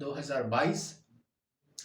2022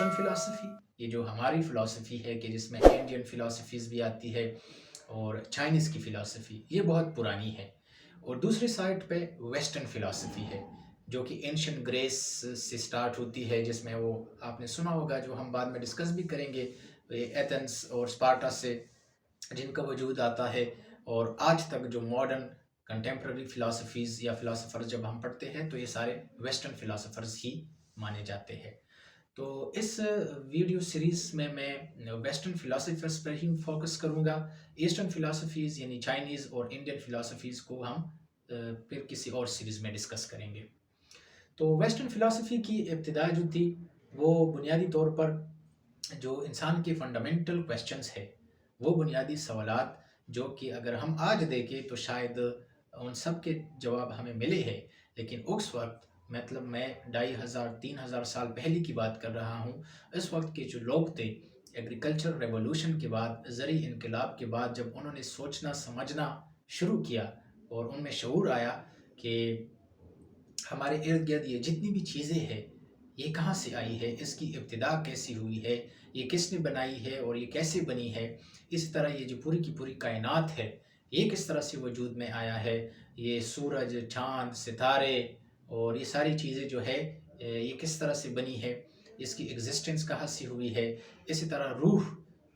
western philosophy, یہ جو ہماری فلاسفی ہے کہ جس میں انڈین فلاسفیز بھی آتی ہے اور چائنیز کی فلاسفی، یہ بہت پرانی ہے. اور دوسری سائڈ پہ ویسٹرن فلاسفی ہے جو کہ اینشنٹ گریس سے سٹارٹ ہوتی ہے، جس میں وہ آپ نے سنا ہوگا، جو ہم بعد میں ڈسکس بھی کریں گے، ایتھنس اور اسپارٹا سے جن کا وجود آتا ہے. اور آج تک جو ماڈرن کنٹمپرری فلاسفیز یا فلاسفرز جب ہم پڑھتے ہیں تو یہ سارے ویسٹرن فلاسفرز ہی مانے جاتے ہیں. تو اس ویڈیو سیریز میں ویسٹرن فلاسفرز پر ہی فوکس کروں گا. ایسٹرن فلاسفیز یعنی چائنیز اور انڈین فلاسفیز کو ہم پھر کسی اور سیریز میں ڈسکس کریں گے. تو ویسٹرن فلاسفی کی ابتدا جو تھی وہ بنیادی طور پر جو انسان کے فنڈامنٹل کویسچنز ہے، وہ بنیادی سوالات جو کہ اگر ہم آج دیکھیں تو شاید ان سب کے جواب ہمیں ملے ہیں، لیکن اس وقت مطلب میں 2500-3000 سال پہلے کی بات کر رہا ہوں. اس وقت کے جو لوگ تھے، ایگریکلچر ریولوشن کے بعد، زرعی انقلاب کے بعد، جب انہوں نے سوچنا سمجھنا شروع کیا اور ان میں شعور آیا کہ ہمارے ارد گرد یہ جتنی بھی چیزیں ہیں یہ کہاں سے آئی ہے، اس کی ابتدا کیسی ہوئی ہے، یہ کس نے بنائی ہے اور یہ کیسے بنی ہے، اسی طرح یہ جو پوری کی پوری کائنات ہے یہ کس طرح سے وجود میں آیا ہے، یہ سورج، چاند، ستارے اور یہ ساری چیزیں جو ہے یہ کس طرح سے بنی ہے، اس کی ایگزسٹنس کہاں سے ہوئی ہے. اسی طرح روح،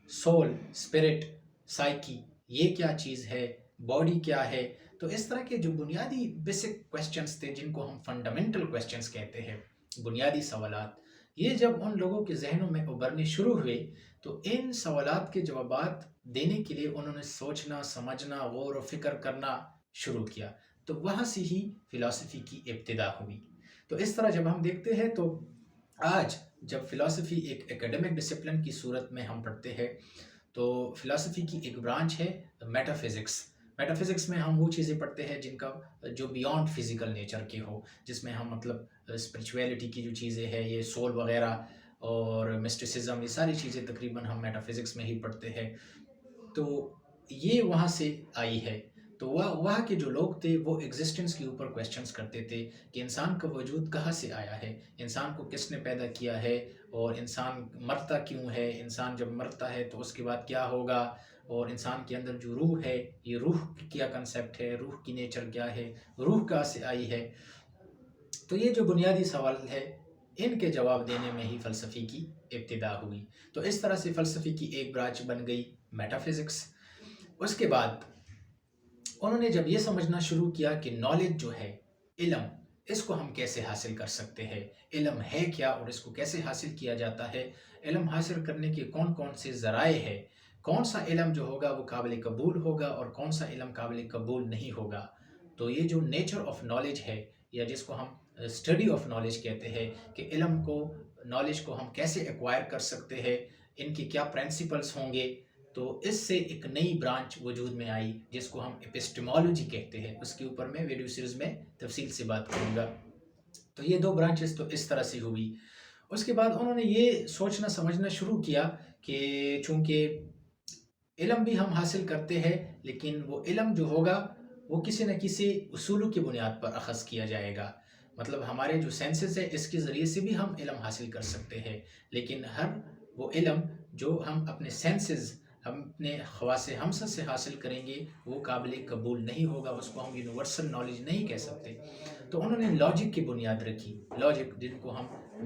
سول، اسپرٹ، سائیکی، یہ کیا چیز ہے، باڈی کیا ہے. تو اس طرح کے جو بنیادی بیسک کویسچنز تھے جن کو ہم فنڈامنٹل کویسچنز کہتے ہیں، بنیادی سوالات، یہ جب ان لوگوں کے ذہنوں میں ابھرنے شروع ہوئے تو ان سوالات کے جوابات دینے کے لیے انہوں نے سوچنا سمجھنا غور و فکر کرنا شروع کیا. تو وہاں سے ہی فلاسفی کی ابتدا ہوئی. تو اس طرح جب ہم دیکھتے ہیں تو آج جب فلاسفی ایک ایکیڈمک ڈسپلن کی صورت میں ہم پڑھتے ہیں تو فلاسفی کی ایک برانچ ہے میٹا فزکس. میٹا فزکس میں ہم وہ چیزیں پڑھتے ہیں جن کا جو بیانڈ فزیکل نیچر کے ہو، جس میں ہم مطلب اسپریچویلٹی کی جو چیزیں ہیں، یہ سول وغیرہ اور مسٹسزم، یہ ساری چیزیں تقریباً ہم میٹا فزکس میں ہی پڑھتے ہیں. تو یہ وہاں سے آئی ہے. تو وہاں کے جو لوگ تھے وہ ایگزسٹنس کے اوپر کویسچنس کرتے تھے کہ انسان کا وجود کہاں سے آیا ہے، انسان کو کس نے پیدا کیا ہے، اور انسان مرتا کیوں ہے، انسان جب مرتا ہے تو اس کے بعد کیا ہوگا، اور انسان کے اندر جو روح ہے، یہ روح کیا کنسیپٹ ہے، روح کی نیچر کیا ہے، روح کہاں سے آئی ہے. تو یہ جو بنیادی سوال ہے ان کے جواب دینے میں ہی فلسفی کی ابتدا ہوئی. تو اس طرح سے فلسفی کی ایک برانچ بن گئی میٹا فزکس. اس کے بعد انہوں نے جب یہ سمجھنا شروع کیا کہ نالج جو ہے، علم، اس کو ہم کیسے حاصل کر سکتے ہیں، علم ہے کیا اور اس کو کیسے حاصل کیا جاتا ہے، علم حاصل کرنے کے کون کون سے ذرائع ہے، کون سا علم جو ہوگا وہ قابل قبول ہوگا اور کون سا علم قابل قبول نہیں ہوگا. تو یہ جو نیچر آف نالج ہے، یا جس کو ہم اسٹڈی آف نالج کہتے ہیں، کہ علم کو، نالج کو ہم کیسے ایکوائر کر سکتے ہیں، ان کی کیا پرنسپلس ہوں گے. تو اس سے ایک نئی برانچ وجود میں آئی جس کو ہم ایپسٹیمالوجی کہتے ہیں. اس کے اوپر میں ویڈیو سیریز میں تفصیل سے بات کروں گا. تو یہ دو برانچز تو اس طرح سے ہوئی. اس کے بعد انہوں نے یہ سوچنا سمجھنا شروع کیا کہ چونکہ علم بھی ہم حاصل کرتے ہیں، لیکن وہ علم جو ہوگا وہ کسی نہ کسی اصولوں کی بنیاد پر اخذ کیا جائے گا. مطلب ہمارے جو سینسز ہے اس کے ذریعے سے بھی ہم علم حاصل کر سکتے ہیں، لیکن ہر وہ علم جو ہم اپنے سینسز، ہم اپنے خواص ہمسہ سے حاصل کریں گے وہ قابل قبول نہیں ہوگا، اس کو ہم یونیورسل نالج نہیں کہہ سکتے. تو انہوں نے لاجک کی بنیاد رکھی. لاجک جن کو ہم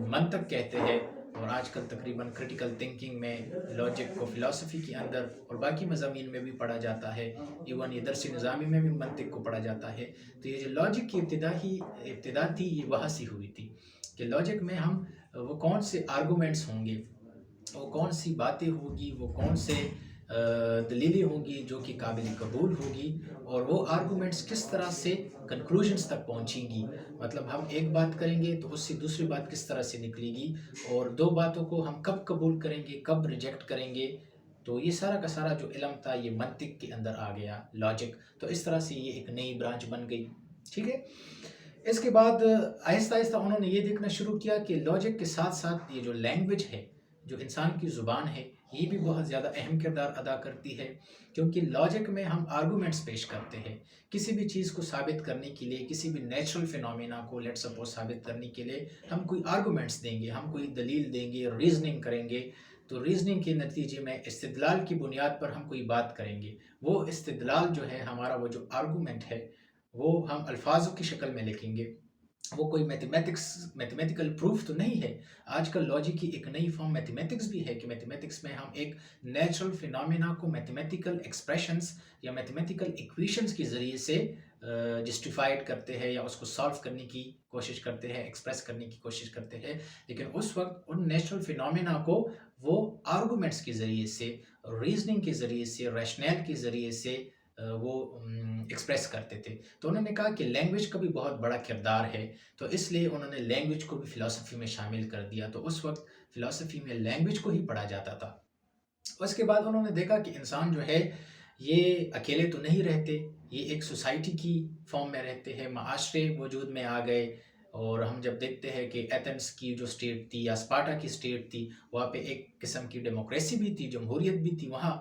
منطق کہتے ہیں، اور آج کل تقریباً کرٹیکل تھنکنگ میں لاجک کو فلاسفی کے اندر اور باقی مضامین میں بھی پڑھا جاتا ہے، ایون یہ درس نظامی میں بھی منطق کو پڑھا جاتا ہے. تو یہ جو لاجک کی ابتدا تھی یہ وہاں سے ہوئی تھی کہ لاجک میں ہم وہ کون سے آرگومنٹس ہوں گے، وہ کون سی باتیں ہوگی، وہ کون سے دلیلیں ہوں گی جو کہ قابل قبول ہوگی، اور وہ آرگومنٹس کس طرح سے کنکلوژنس تک پہنچیں گی. مطلب ہم ایک بات کریں گے تو اس سے دوسری بات کس طرح سے نکلے گی، اور دو باتوں کو ہم کب قبول کریں گے، کب ریجیکٹ کریں گے. تو یہ سارا کا سارا جو علم تھا یہ منطق کے اندر آ گیا، لاجک. تو اس طرح سے یہ ایک نئی برانچ بن گئی. ٹھیک ہے. اس کے بعد آہستہ آہستہ انہوں نے یہ دیکھنا شروع کیا کہ لاجک کے ساتھ ساتھ یہ جو لینگویج ہے، جو انسان کی زبان ہے یہ بھی بہت زیادہ اہم کردار ادا کرتی ہے، کیونکہ لاجک میں ہم آرگومنٹس پیش کرتے ہیں کسی بھی چیز کو ثابت کرنے کے لیے، کسی بھی نیچرل فینومینا کو لیٹ سپوز ثابت کرنے کے لیے ہم کوئی آرگومنٹس دیں گے، ہم کوئی دلیل دیں گے، ریزننگ کریں گے. تو ریزننگ کے نتیجے میں استدلال کی بنیاد پر ہم کوئی بات کریں گے. وہ استدلال جو ہے ہمارا، وہ جو آرگومنٹ ہے وہ ہم الفاظوں کی شکل میں لکھیں گے. وہ کوئی میتھمیٹیکل پروف تو نہیں ہے. آج کل لاجک کی ایک نئی فارم میتھمیٹکس بھی ہے کہ میتھمیٹکس میں ہم ایک نیچرل فینومینا کو میتھمیٹیکل ایکسپریشنز یا میتھمیٹیکل ایکویشنز کے ذریعے سے جسٹیفائڈ کرتے ہیں یا اس کو سالو کرنے کی کوشش کرتے ہیں، ایکسپریس کرنے کی کوشش کرتے ہیں. لیکن اس وقت ان نیچرل فینومینا کو وہ آرگومنٹس کے ذریعے سے، ریزننگ کے ذریعے سے، ریشنل کے ذریعے سے وہ ایکسپریس کرتے تھے. تو انہوں نے کہا کہ لینگویج کا بھی بہت بڑا کردار ہے، تو اس لیے انہوں نے لینگویج کو بھی فلسفی میں شامل کر دیا. تو اس وقت فلسفی میں لینگویج کو ہی پڑھا جاتا تھا. اس کے بعد انہوں نے دیکھا کہ انسان جو ہے یہ اکیلے تو نہیں رہتے، یہ ایک سوسائٹی کی فارم میں رہتے ہیں، معاشرے وجود میں آ گئے. اور ہم جب دیکھتے ہیں کہ ایتھنس کی جو سٹیٹ تھی یا اسپارٹا کی سٹیٹ تھی، وہاں پہ ایک قسم کی ڈیموکریسی بھی تھی، جمہوریت بھی تھی وہاں.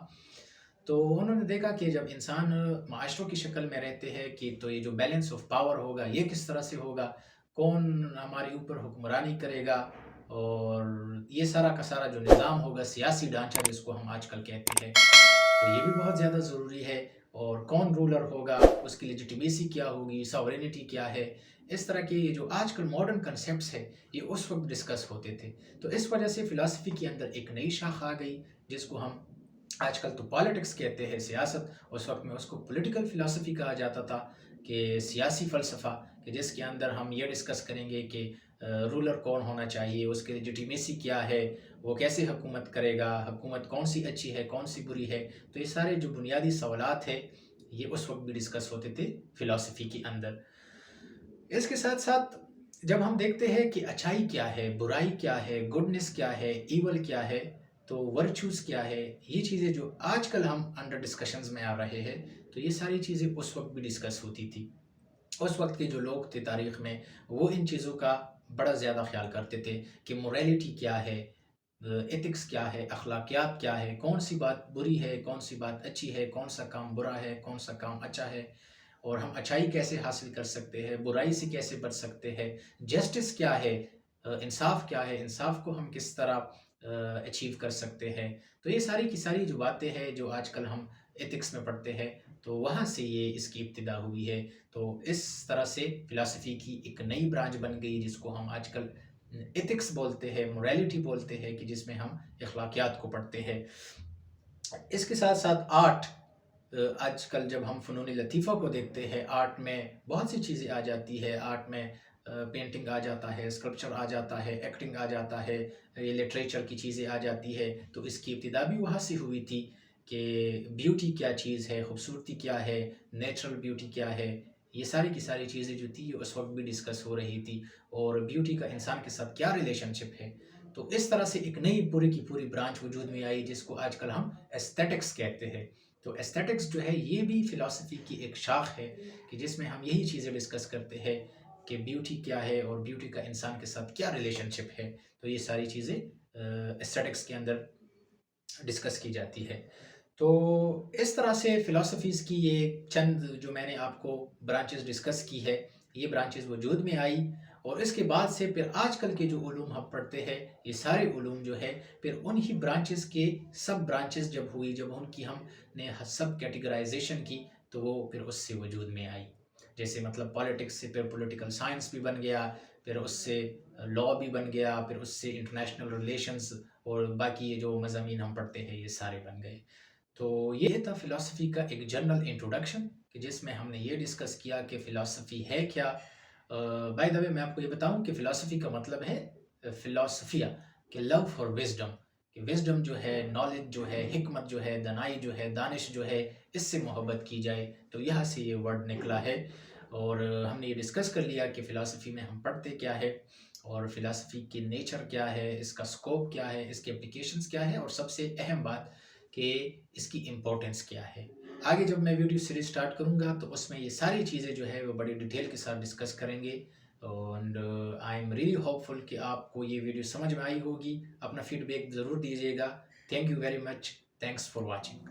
تو انہوں نے دیکھا کہ جب انسان معاشروں کی شکل میں رہتے ہیں کہ تو یہ جو بیلنس آف پاور ہوگا یہ کس طرح سے ہوگا، کون ہمارے اوپر حکمرانی کرے گا، اور یہ سارا کا سارا جو نظام ہوگا، سیاسی ڈھانچہ جس کو ہم آج کل کہتے ہیں، تو یہ بھی بہت زیادہ ضروری ہے. اور کون رولر ہوگا، اس کی لیجیٹیمیسی کیا ہوگی، ساورینٹی کیا ہے. اس طرح کے یہ جو آج کل ماڈرن کنسیپٹس ہیں یہ اس وقت ڈسکس ہوتے تھے. تو اس وجہ سے فلسفی کے اندر ایک نئی شاخ آ گئی جس کو ہم آج کل تو پالیٹکس کہتے ہیں، سیاست. اس وقت میں اس کو پولیٹیکل فلسفی کہا جاتا تھا، کہ سیاسی فلسفہ، کہ جس کے اندر ہم یہ ڈسکس کریں گے کہ رولر کون ہونا چاہیے، اس کی لیجیٹیمیسی کیا ہے، وہ کیسے حکومت کرے گا، حکومت کون سی اچھی ہے کون سی بری ہے. تو یہ سارے جو بنیادی سوالات ہیں یہ اس وقت بھی ڈسکس ہوتے تھے فلسفی کے اندر. اس کے ساتھ ساتھ جب ہم دیکھتے ہیں کہ اچھائی کیا ہے، برائی کیا ہے، گڈنس کیا ہے، ایول کیا ہے، تو ورچوز کیا ہے، یہ چیزیں جو آج کل ہم انڈر ڈسکشنز میں آ رہے ہیں، تو یہ ساری چیزیں اس وقت بھی ڈسکس ہوتی تھی. اس وقت کے جو لوگ تھے تاریخ میں، وہ ان چیزوں کا بڑا زیادہ خیال کرتے تھے کہ موریلٹی کیا ہے، ایتھکس کیا ہے، اخلاقیات کیا ہے، کون سی بات بری ہے، کون سی بات اچھی ہے، کون سا کام برا ہے، کون سا کام اچھا ہے، اور ہم اچھائی کیسے حاصل کر سکتے ہیں، برائی سے کیسے بچ سکتے ہیں، جسٹس کیا ہے، انصاف کیا ہے، انصاف کو ہم کس طرح اچیو کر سکتے ہیں. تو یہ ساری کی ساری جو باتیں ہیں جو آج کل ہم ایتھکس میں پڑھتے ہیں، تو وہاں سے یہ اس کی ابتدا ہوئی ہے. تو اس طرح سے فلسفی کی ایک نئی برانچ بن گئی جس کو ہم آج کل ایتھکس بولتے ہیں، موریلٹی بولتے ہیں، کہ جس میں ہم اخلاقیات کو پڑھتے ہیں. اس کے ساتھ ساتھ آرٹ، آج کل جب ہم فنون لطیفہ کو دیکھتے ہیں، آرٹ میں بہت سی چیزیں آ جاتی ہے. آرٹ میں پینٹنگ آ جاتا ہے، اسکلپچر آ جاتا ہے، ایکٹنگ آ جاتا ہے، یہ لٹریچر کی چیزیں آ جاتی ہے. تو اس کی ابتدا بھی وہاں سے ہوئی تھی کہ بیوٹی کیا چیز ہے، خوبصورتی کیا ہے، نیچرل بیوٹی کیا ہے. یہ ساری کی ساری چیزیں جو تھی اس وقت بھی ڈسکس ہو رہی تھی، اور بیوٹی کا انسان کے ساتھ کیا ریلیشن شپ ہے. تو اس طرح سے ایک نئی پوری کی پوری برانچ وجود میں آئی جس کو آج کل ہم ایستھیٹکس کہتے ہیں. تو ایستھیٹکس جو ہے یہ بھی فلسفی کی ایک شاخ ہے کہ جس میں ہم یہی چیزیں ڈسکس کرتے ہیں کہ بیوٹی کیا ہے اور بیوٹی کا انسان کے ساتھ کیا ریلیشن شپ ہے. تو یہ ساری چیزیں ایستھیٹکس کے اندر ڈسکس کی جاتی ہے. تو اس طرح سے فلسفیز کی یہ چند جو میں نے آپ کو برانچز ڈسکس کی ہے، یہ برانچز وجود میں آئی. اور اس کے بعد سے پھر آج کل کے جو علوم ہم پڑھتے ہیں، یہ سارے علوم جو ہے پھر انہی برانچز کے سب برانچز جب ہوئی، جب ان کی ہم نے سب کیٹیگرائزیشن کی، تو وہ پھر اس سے وجود میں آئی. جیسے مطلب پالیٹکس سے پھر پولیٹیکل سائنس بھی بن گیا، پھر اس سے لا بھی بن گیا، پھر اس سے انٹرنیشنل ریلیشنز اور باقی یہ جو مضامین ہم پڑھتے ہیں یہ سارے بن گئے. تو یہ تھا فلسفی کا ایک جنرل انٹروڈکشن کہ جس میں ہم نے یہ ڈسکس کیا کہ فلسفی ہے کیا. بائی دا وے میں آپ کو یہ بتاؤں کہ فلسفی کا مطلب ہے فلسفیہ، کہ لو فار وزڈم، کہ وزڈم جو ہے، نالج جو ہے، حکمت جو ہے، دانائی جو ہے، دانش جو ہے، اس سے محبت کی جائے. تو یہاں سے یہ ورڈ نکلا ہے. اور ہم نے یہ ڈسکس کر لیا کہ فلسفی میں ہم پڑھتے کیا ہے، اور فلسفی کی نیچر کیا ہے، اس کا سکوپ کیا ہے، اس کے اپلیکیشنز کیا ہے، اور سب سے اہم بات کہ اس کی امپورٹنس کیا ہے. آگے جب میں ویڈیو سیریز سٹارٹ کروں گا تو اس میں یہ ساری چیزیں جو ہے وہ بڑی ڈیٹیل کے ساتھ ڈسکس کریں گے. And I am really hopeful کہ آپ کو یہ ویڈیو سمجھ میں آئی ہوگی. اپنا فیڈ بیک ضرور دیجیے گا. Thank you very much. Thanks for watching.